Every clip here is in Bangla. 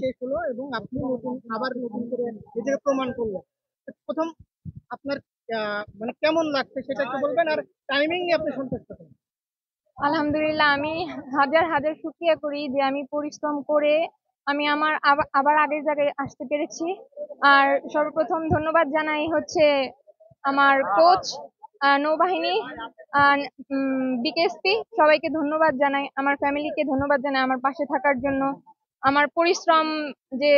শেষ হলো এবং আপনি আবার নতুন করে নিজেকে প্রমাণ করলেন। প্রথম আপনার মানে কেমন লাগছে সেটা একটু বলবেন, আর টাইমিং নিয়ে আপনি সন্তুষ্ট কিনা? আলহামদুলিল্লাহ, আমি হাজার হাজার শুকরিয়া করি যে আমি পরিশ্রম করে আমি আমার আবার আগের জায়গায় আসতে পেরেছি। আর সর্বপ্রথম ধন্যবাদ জানাই হচ্ছে আমার কোচ, নৌবাহিনী, বিকেএসপি সবাইকে ধন্যবাদ জানাই, আমার ফ্যামিলিকে ধন্যবাদ জানাই আমার পাশে থাকার জন্য। আমার পরিশ্রম যে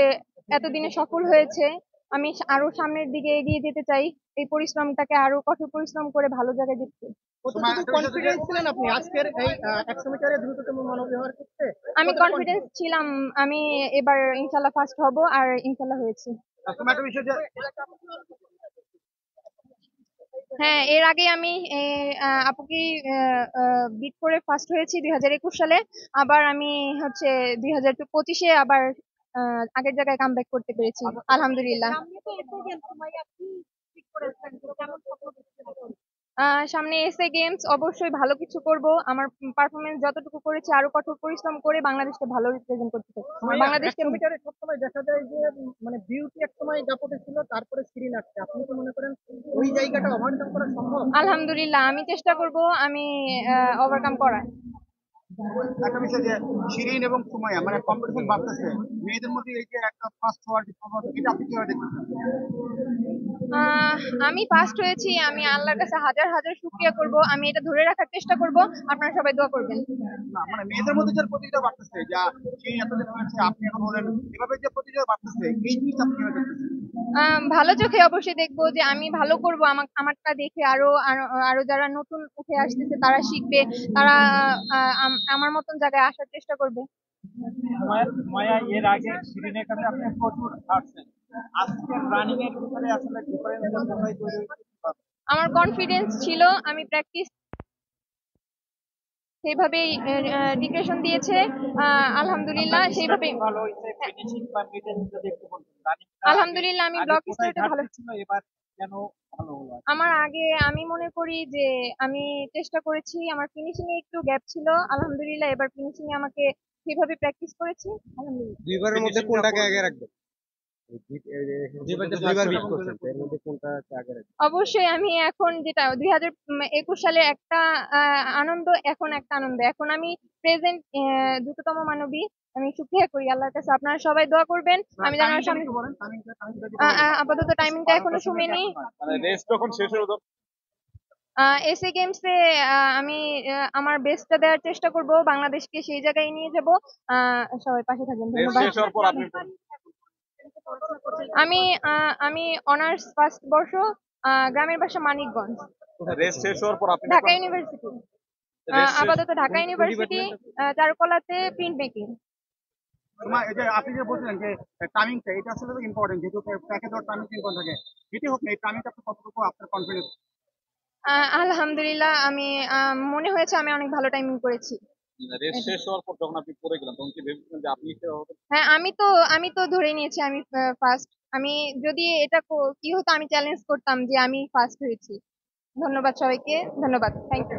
এতদিনে সফল হয়েছে, আমি আরো সামনের দিকে এগিয়ে যেতে চাই। এই পরিশ্রমটাকে আরো কঠোর পরিশ্রম করে ভালো জায়গায় যেতে। কতটুকু কনফিডেন্স ছিলেন আপনি আজকের এই 100 মিটারে দ্রুততম মানবী হওয়ার ক্ষেত্রে? আমি কতটা কনফিডেন্স ছিলাম, আমি এবার ইনশাল্লাহ ফার্স্ট হব, আর ইনশাল্লাহ হয়েছি। তোমার একটা বিষয় যে হ্যাঁ, এর আগে আমি আপুকে বিট করে ফার্স্ট হয়েছি 2021 সালে। আবার আমি হচ্ছে 2025-এ আবার আগের জায়গায় কামব্যাক করতে পেরেছি, আলহামদুলিল্লাহ। সামনে এসএ গেমস অবশ্যই ভালো কিছু করব। আমার পারফরমেন্স যতটুকু করেছি আরো কঠোর পরিশ্রম করে বাংলাদেশকে ভালো রিপ্রেজেন্ট করতে চাই, বাংলাদেশকে। 100 মিটারে সবসময় দেখা যায় যে মানে বিউটি একসময় দাপটে ছিল, তারপরে সিঁড়ি নাচছে। আপনি কি মনে করেন ওই জায়গাটা ওভারকাম করা সম্ভব? আলহামদুলিল্লাহ, আমি চেষ্টা করব আমি ওভারকাম করার। একটা বিষয় যে শিরিন এবং সুমাইয়া মানে কম্পিটিশন বাড়তেছে মেয়েদের মধ্যে, এই যে একটা ফার্স্ট হওয়ার যে প্রবণতা, এটা আপনি কিভাবে দেখতেছেন? আহ আমি ফার্স্ট হয়েছি, আমি আল্লাহর কাছে হাজার হাজার শুকরিয়া করব, আমি এটা ধরে রাখার চেষ্টা করব। আপনারা সবাই দোয়া করবেন। না মানে মেয়েদের মধ্যে যে প্রতিযোগিতা বাড়তেছে, যা সেই এতদিন হয়েছে আপনি এখন হলেন, এভাবে যে প্রতিযোগিতা বাড়তেছে, এই জিনিসটা আপনি কিভাবে দেখতেছেন? ভালো চোখে অবশ্যই দেখবো যে আমি ভালো করব, আমারটা দেখে আরো আরো আরো যারা নতুন উঠে আসতেছে তারা শিখবে, তারা আমার মতন জায়গায় আসার চেষ্টা করবে। মায়া মায়া, এর আগে শিরিনের কাছে আপনি প্রচুর হাঁটছেন, আজকের রানিং এর ভিতরে আসলে ডিফারেন্সটা কোথায় তৈরি হয়েছে? আমার কনফিডেন্স ছিল, আমি প্র্যাকটিস সেইভাবেই ডিক্রেশন দিয়েছে, আপনার আলহামদুলিল্লাহ সেইভাবে। স্টার্টিং ভালো হয়েছে, ফিনিশিং বা মিডল যদি একটু বলতেন। রানিংটা আগে আলহামদুলিল্লাহ, আমি আগে ব্লক কোথায় স্টার্টে ভালো। ঘাটতি ছিল, এবার কেন ভালো হলো আর কি? আমার আগে আমি মনে করি যে আমি চেষ্টা করেছি, আমার ফিনিশিং এ একটু গ্যাপ ছিল, আলহামদুলিল্লাহ এবার ফিনিশিং এ আমাকে সেভাবে প্র্যাকটিস করেছি, আলহামদুলিল্লাহ। দুইবারের মধ্যে কোনটাকে আগে রাখবেন? দুইবার বিট করছেন, তো এর মধ্যে কোনটাকে আগে রাখবেন? অবশ্যই আমি এখন যেটা 2021 সালে একটা আনন্দ, এখন একটা আনন্দ, এখন আমি প্রেজেন্ট দ্রুততম মানবী। আমি শুকরিয়া করি আল্লাহর কাছে, আপনারা সবাই দোয়া করবেন আমি যেন টাইমিংটা সামনে। একটু বলেন, টাইমিংটা যদি বলেন। আপাতত টাইমিংটা এখনো 12টার সময় শুনিনি। এখন নয়, মানে রেস যখন শেষ হলো এসএ গেমসে আমি আমার বেস্টটা দেওয়ার চেষ্টা করব, বাংলাদেশকে সেই জায়গায় নিয়ে যাব। সবাই পাশে থাকবেন, রেস ধন্যবাদ। শেষ হওয়ার পর আপনি আমি আমি অনার্স ফার্স্ট বর্ষ, গ্রামের বাসা মানিকগঞ্জ, রেস শেষ হওয়ার পর আপনি ঢাকা এখন ইউনিভার্সিটি। রেস শেষ আপাতত ঢাকা কোন ইউনিভার্সিটি, ডিপার্টমেন্ট? চারুকলাতে প্রিন্ট মেকিং। তোমার এই যে আপনি যে বলছিলেন যে টাইমিংটা, এটা আসলে ইম্পর্টেন্ট, যেহেতু প্যাকেজ ওর টাইমিং ইম্পর্টেন্ট থাকে। যেটি হোক না, এই টাইমিংটা আপনি কতটুকু আপনার কনফিডেন্স? আলহামদুলিল্লাহ, আমি মনে হয়েছে আমি অনেক ভালো টাইমিং করেছি। রেস এটা- শেষ হওয়ার পর যখন আপনি পড়ে গেলেন তখন কি ভেবেছিলেন যে আপনি সেরা হবেন? হ্যাঁ, আমি তো ধরে নিয়েছি আমি ফার্স্ট। আমি যদি এটা কি হতো, আমি চ্যালেঞ্জ করতাম যে আমি ফার্স্ট হয়েছি। ধন্যবাদ সবাইকে, ধন্যবাদ, থ্যাংক ইউ।